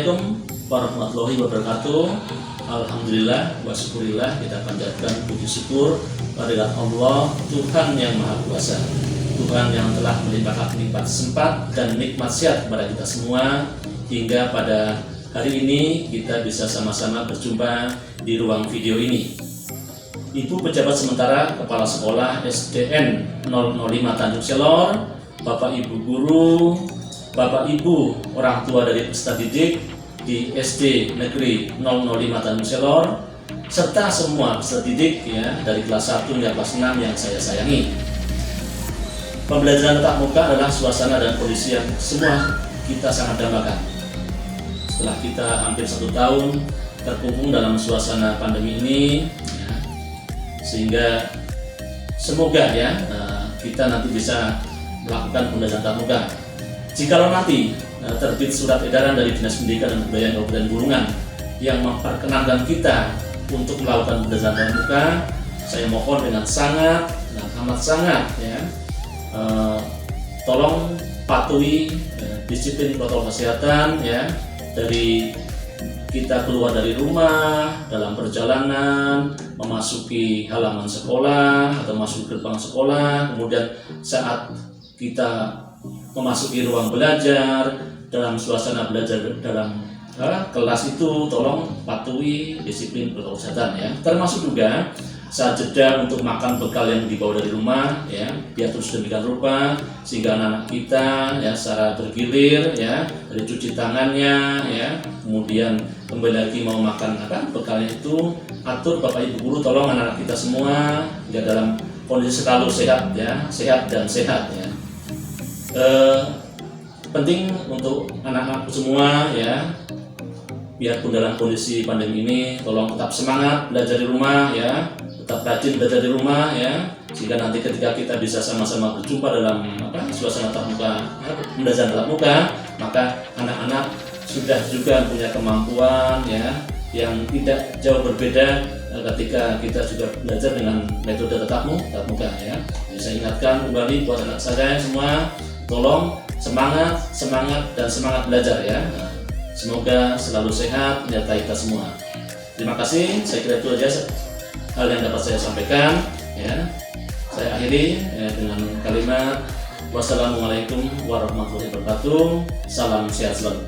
Assalamualaikum warahmatullahi wabarakatuh. Alhamdulillah wa syukurillah, kita panjatkan puji syukur kehadirat Allah, Tuhan yang Maha Kuasa, Tuhan yang telah melimpahkan nikmat sempat dan nikmat sehat kepada kita semua, hingga pada hari ini kita bisa sama-sama berjumpa di ruang video ini. Ibu pejabat sementara Kepala Sekolah SDN 005 Tanjung Selor, Bapak Ibu guru, Bapak Ibu orang tua dari peserta didik di SD Negeri 005 Tanjung Selor, serta semua peserta didik ya dari kelas 1 hingga kelas 6 yang saya sayangi. Pembelajaran tatap muka adalah suasana dan kondisi yang semua kita sangat dambakan. Setelah kita hampir 1 tahun terkungkung dalam suasana pandemi ini, ya, sehingga semoga ya kita nanti bisa melakukan pembelajaran tatap muka. Jikalau nanti terbit surat edaran dari Dinas Pendidikan dan Kebudayaan Kabupaten Bulungan yang memperkenankan kita untuk melakukan pembelajaran tatap muka, saya mohon dengan sangat dan amat sangat ya, tolong patuhi disiplin protokol kesehatan ya, dari kita keluar dari rumah, dalam perjalanan, memasuki halaman sekolah atau masuk gerbang sekolah, kemudian saat kita memasuki ruang belajar, dalam suasana belajar dalam kelas itu tolong patuhi disiplin protokol kesehatan ya. Termasuk juga saat jeda untuk makan bekal yang dibawa dari rumah ya, diatur sedemikian rupa sehingga anak-anak kita ya secara bergilir ya, dari cuci tangannya ya, kemudian kembali lagi mau makan bekalnya itu, atur Bapak Ibu guru, tolong anak-anak kita semua ya dalam kondisi selalu sehat ya, sehat dan sehat ya. Penting untuk anak-anak semua ya, biarpun dalam kondisi pandemi ini, tolong tetap semangat belajar di rumah ya, tetap rajin belajar di rumah ya, sehingga nanti ketika kita bisa sama-sama berjumpa dalam suasana tatap muka, pembelajaran tatap muka, maka anak-anak sudah juga punya kemampuan ya yang tidak jauh berbeda ketika kita juga belajar dengan metode tatap muka ya. Jadi saya ingatkan kembali buat anak saya semua, tolong semangat dan semangat belajar ya. Semoga selalu sehat menyertai kita semua. Terima kasih. Saya kira itu aja hal yang dapat saya sampaikan ya. Saya akhiri dengan kalimat wassalamualaikum warahmatullahi wabarakatuh. Salam sehat selalu.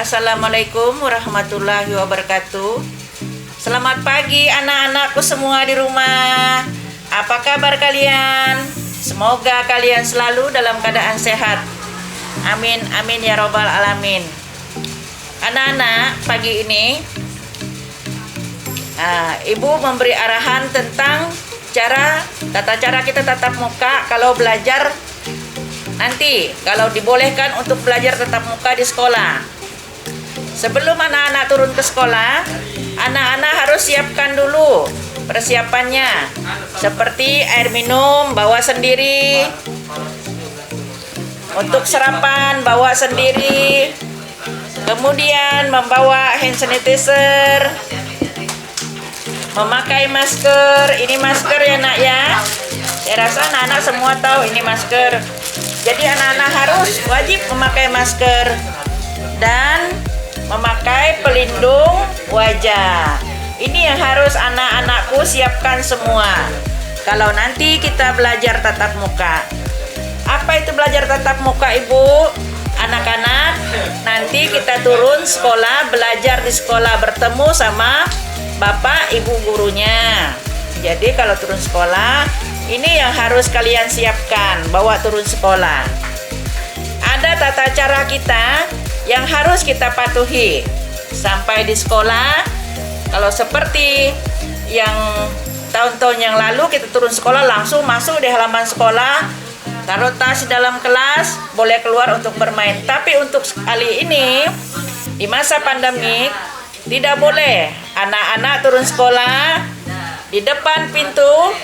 Assalamualaikum warahmatullahi wabarakatuh. Selamat pagi anak-anakku semua di rumah. Apa kabar kalian? Semoga kalian selalu dalam keadaan sehat. Amin, amin ya robbal alamin. Anak-anak, pagi ini Ibu memberi arahan tentang tata cara kita tatap muka kalau belajar nanti, kalau dibolehkan untuk belajar tatap muka di sekolah. Sebelum anak-anak turun ke sekolah, anak-anak harus siapkan dulu persiapannya. Seperti air minum, bawa sendiri. Untuk sarapan, bawa sendiri. Kemudian membawa hand sanitizer. Memakai masker. Ini masker ya nak ya. Saya rasa anak-anak semua tahu ini masker. Jadi anak-anak harus wajib memakai masker. Dan memakai pelindung wajah. Ini yang harus anak-anakku siapkan semua. Kalau nanti kita belajar tatap muka. Apa itu belajar tatap muka, Ibu? Anak-anak, nanti kita turun sekolah, belajar di sekolah, bertemu sama Bapak Ibu gurunya. Jadi kalau turun sekolah, ini yang harus kalian siapkan, bawa turun sekolah. Ada tata cara kita yang harus kita patuhi sampai di sekolah. Kalau seperti yang tahun-tahun yang lalu kita turun sekolah langsung masuk di halaman sekolah, taruh tas di dalam kelas, boleh keluar untuk bermain. Tapi untuk kali ini di masa pandemik tidak boleh. Anak-anak turun sekolah, di depan pintu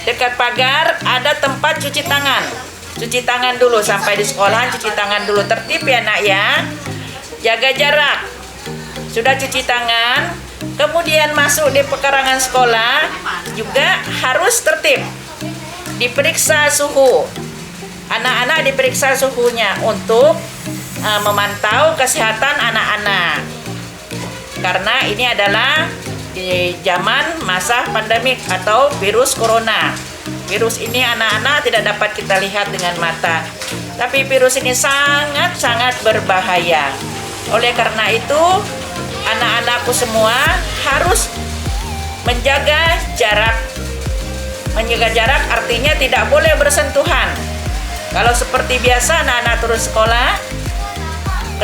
dekat pagar ada tempat cuci tangan. Cuci tangan dulu sampai di sekolah, cuci tangan dulu, tertib ya nak ya. Jaga jarak. Sudah cuci tangan, kemudian masuk di pekarangan sekolah juga harus tertib. Diperiksa suhu. Anak-anak diperiksa suhunya untuk memantau kesehatan anak-anak. Karena ini adalah di zaman masa pandemik atau virus corona. Virus ini anak-anak tidak dapat kita lihat dengan mata. Tapi virus ini sangat-sangat berbahaya. Oleh karena itu, anak-anakku semua harus menjaga jarak. Menjaga jarak artinya tidak boleh bersentuhan. Kalau seperti biasa anak-anak turun sekolah,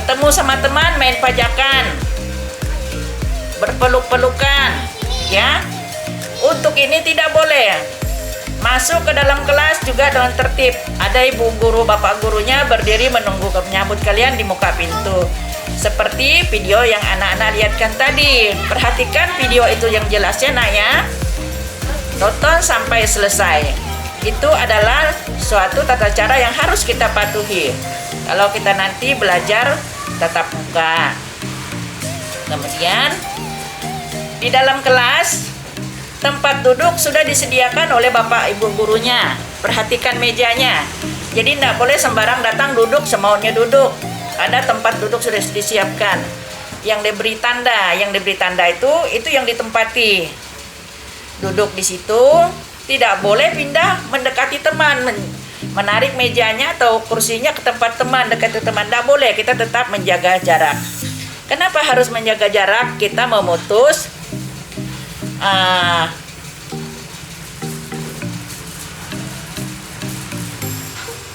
ketemu sama teman main pajakan, berpeluk-pelukan, ya. Untuk ini tidak boleh. Masuk ke dalam kelas juga dengan tertib. Ada ibu guru, bapak gurunya berdiri menunggu menyambut kalian di muka pintu. Seperti video yang anak-anak lihatkan tadi. Perhatikan video itu yang jelasnya nak ya. Tonton sampai selesai. Itu adalah suatu tata cara yang harus kita patuhi kalau kita nanti belajar tatap muka. Kemudian di dalam kelas tempat duduk sudah disediakan oleh bapak ibu gurunya. Perhatikan mejanya. Jadi tidak boleh sembarang datang duduk semaunya duduk. Ada tempat duduk sudah disiapkan. Yang diberi tanda itu yang ditempati. Duduk di situ, tidak boleh pindah mendekati teman, menarik mejanya atau kursinya ke tempat teman, dekati teman. Tidak boleh, kita tetap menjaga jarak. Kenapa harus menjaga jarak? Kita memutus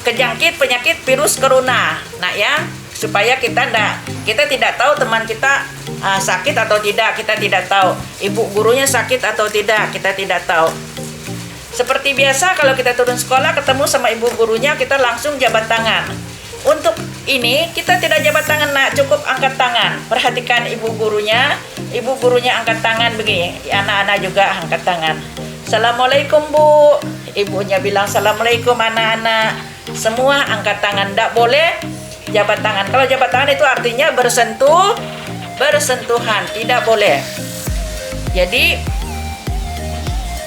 kejangkit penyakit virus corona. Nah ya, supaya kita tidak tahu teman kita sakit atau tidak, kita tidak tahu. Ibu gurunya sakit atau tidak, kita tidak tahu. Seperti biasa kalau kita turun sekolah ketemu sama ibu gurunya, kita langsung jabat tangan. Untuk ini kita tidak jabat tangan nak, cukup angkat tangan. Perhatikan ibu gurunya angkat tangan begini. Anak-anak juga angkat tangan. Assalamualaikum Bu. Ibunya bilang assalamualaikum anak-anak. Semua angkat tangan, tidak boleh jabat tangan. Kalau jabat tangan itu artinya bersentuhan, tidak boleh. Jadi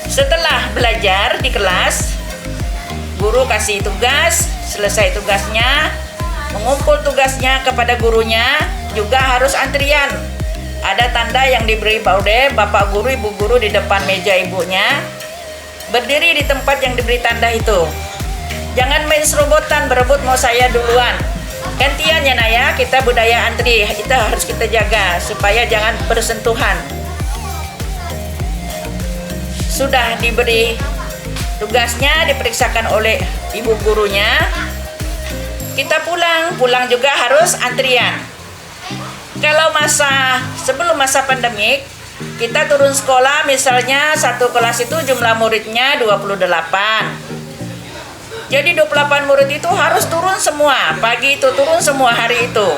setelah belajar di kelas, guru kasih tugas, selesai tugasnya, mengumpul tugasnya kepada gurunya, juga harus antrian. Ada tanda yang diberi bapak guru, ibu guru di depan meja ibunya, berdiri di tempat yang diberi tanda itu. Jangan main serobotan, berebut mau saya duluan. Gantian ya nak ya, kita budaya antri, itu harus kita jaga supaya jangan bersentuhan. Sudah diberi tugasnya, diperiksakan oleh ibu gurunya, kita pulang juga harus antrian. Kalau sebelum masa pandemik, kita turun sekolah misalnya satu kelas itu jumlah muridnya 28. Jadi 28 murid itu harus turun semua, pagi itu turun semua hari itu.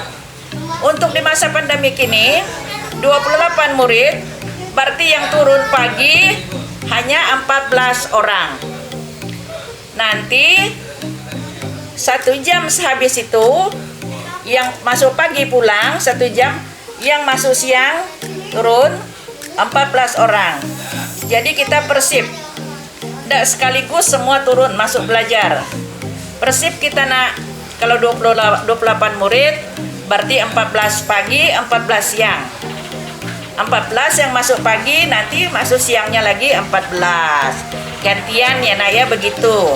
Untuk di masa pandemik ini 28 murid, berarti yang turun pagi hanya 14 orang. Nanti 1 jam sehabis itu, yang masuk pagi pulang 1 jam, yang masuk siang turun 14 orang. Jadi kita persip, tidak sekaligus semua turun masuk belajar. Persip kita nak, kalau 28 murid berarti 14 pagi, 14 siang. 14 yang masuk pagi, nanti masuk siangnya lagi 14. Gantian ya nak ya, begitu.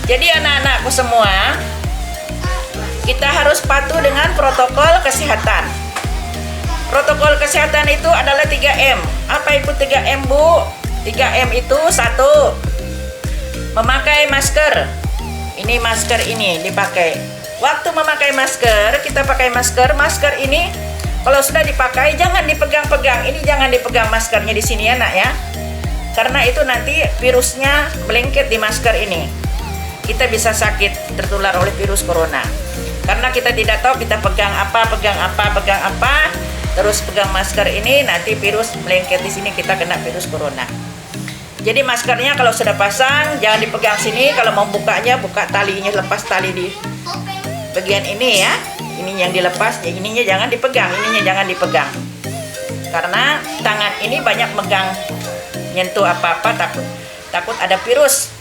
Jadi anak-anakku semua, kita harus patuh dengan protokol kesehatan. Protokol kesehatan itu adalah 3M. Apa itu 3M Bu? 3M itu 1, memakai masker. Ini masker ini dipakai. Waktu memakai masker, kita pakai masker. Masker ini kalau sudah dipakai jangan dipegang-pegang. Ini jangan dipegang maskernya di sini ya nak ya. Karena itu nanti virusnya melengket di masker ini. Kita bisa sakit, tertular oleh virus corona. Karena kita tidak tahu kita pegang apa, terus pegang masker ini, nanti virus melengket di sini, kita kena virus corona. Jadi maskernya kalau sudah pasang jangan dipegang sini. Kalau mau bukanya, buka talinya, lepas tali di bagian ini ya. Ini yang dilepas, ininya jangan dipegang, ininya jangan dipegang. Karena tangan ini banyak megang, nyentuh apa-apa, takut ada virus.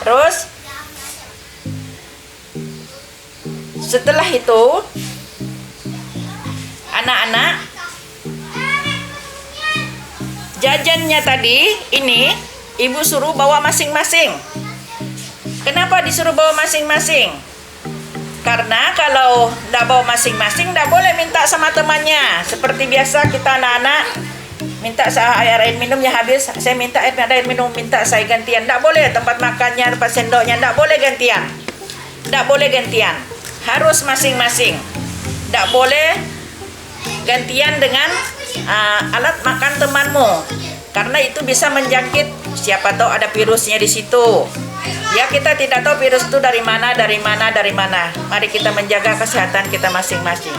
Terus setelah itu anak-anak jajannya tadi ini ibu suruh bawa masing-masing. Kenapa disuruh bawa masing-masing? Karena kalau tidak bawa masing-masing, tidak boleh minta sama temannya. Seperti biasa kita anak-anak minta air minumnya habis, saya minta air minum, minta saya gantian. Tidak boleh, tempat makannya, tempat sendoknya, tidak boleh gantian. Tidak boleh gantian, harus masing-masing. Tidak boleh gantian dengan alat makan temanmu, karena itu bisa menjangkit. Siapa tahu ada virusnya di situ. Ya, kita tidak tahu virus itu dari mana. Mari kita menjaga kesehatan kita masing-masing.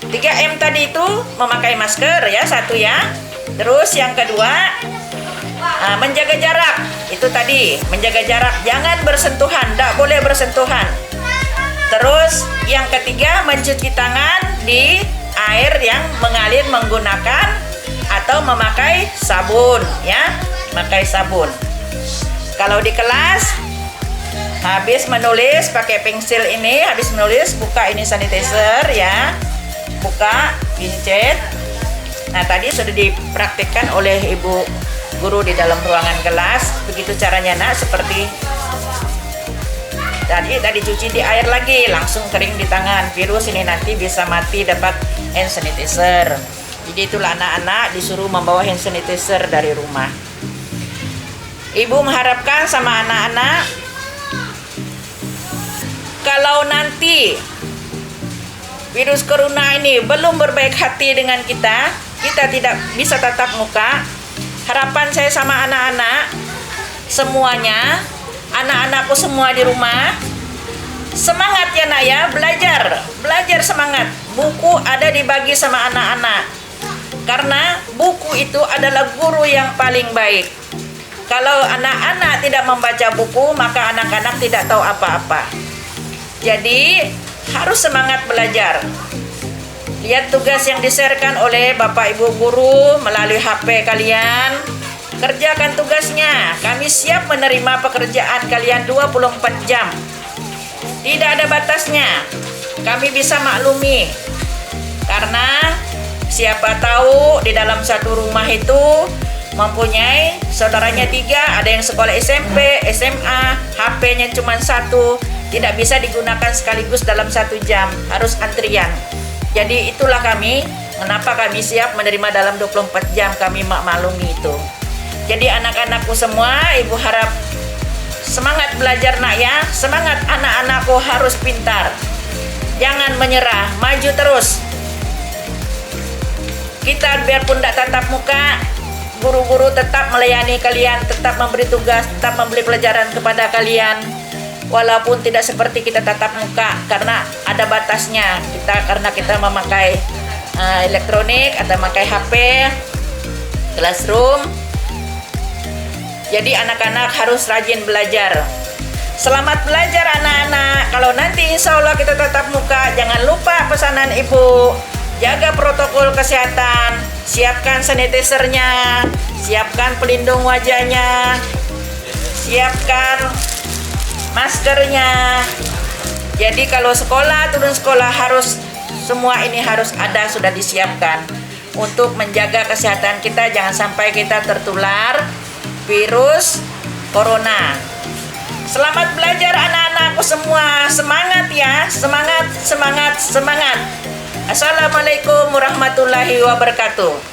3M tadi itu memakai masker ya, 1 ya. Terus yang kedua menjaga jarak. Itu tadi, menjaga jarak, jangan bersentuhan, tidak boleh bersentuhan. Terus yang ketiga mencuci tangan di air yang mengalir menggunakan atau memakai sabun ya, memakai sabun. Kalau di kelas habis menulis pakai pensil ini, habis menulis buka ini sanitizer ya, buka pincet. Nah tadi sudah dipraktikkan oleh ibu guru di dalam ruangan kelas. Begitu caranya nak, seperti tadi cuci di air lagi, langsung kering di tangan. Virus ini nanti bisa mati, dapat hand sanitizer. Jadi itulah anak-anak disuruh membawa hand sanitizer dari rumah. Ibu mengharapkan sama anak-anak, kalau nanti virus corona ini belum berbaik hati dengan kita tidak bisa tatap muka, harapan saya sama anak-anak semuanya, anak-anakku semua di rumah, semangat ya nak ya, belajar semangat. Buku ada dibagi sama anak-anak, karena buku itu adalah guru yang paling baik. Kalau anak-anak tidak membaca buku, maka anak-anak tidak tahu apa-apa. Jadi harus semangat belajar. Lihat tugas yang diserahkan oleh Bapak Ibu guru melalui HP kalian. Kerjakan tugasnya. Kami siap menerima pekerjaan kalian 24 jam. Tidak ada batasnya. Kami bisa maklumi. Karena siapa tahu di dalam satu rumah itu mempunyai saudaranya 3, ada yang sekolah SMP, SMA, HP-nya cuma 1, tidak bisa digunakan sekaligus dalam 1 jam, harus antrian. Jadi itulah kami, kenapa kami siap menerima dalam 24 jam, kami maklumi itu. Jadi anak-anakku semua, ibu harap semangat belajar nak ya, semangat anak-anakku harus pintar. Jangan menyerah, maju terus. Kita biarpun tidak tatap muka, guru-guru tetap melayani kalian, tetap memberi tugas, tetap memberi pelajaran kepada kalian. Walaupun tidak seperti kita tatap muka, karena ada batasnya. Karena kita memakai elektronik atau memakai HP, classroom. Jadi anak-anak harus rajin belajar. Selamat belajar anak-anak. Kalau nanti insya Allah kita tatap muka, jangan lupa pesanan ibu. Jaga protokol kesehatan, siapkan sanitizer-nya, siapkan pelindung wajahnya, siapkan maskernya. Jadi kalau sekolah, turun sekolah harus semua ini harus ada, sudah disiapkan untuk menjaga kesehatan kita, jangan sampai kita tertular virus corona. Selamat belajar anak-anakku semua, semangat ya, semangat. Assalamualaikum warahmatullahi wabarakatuh.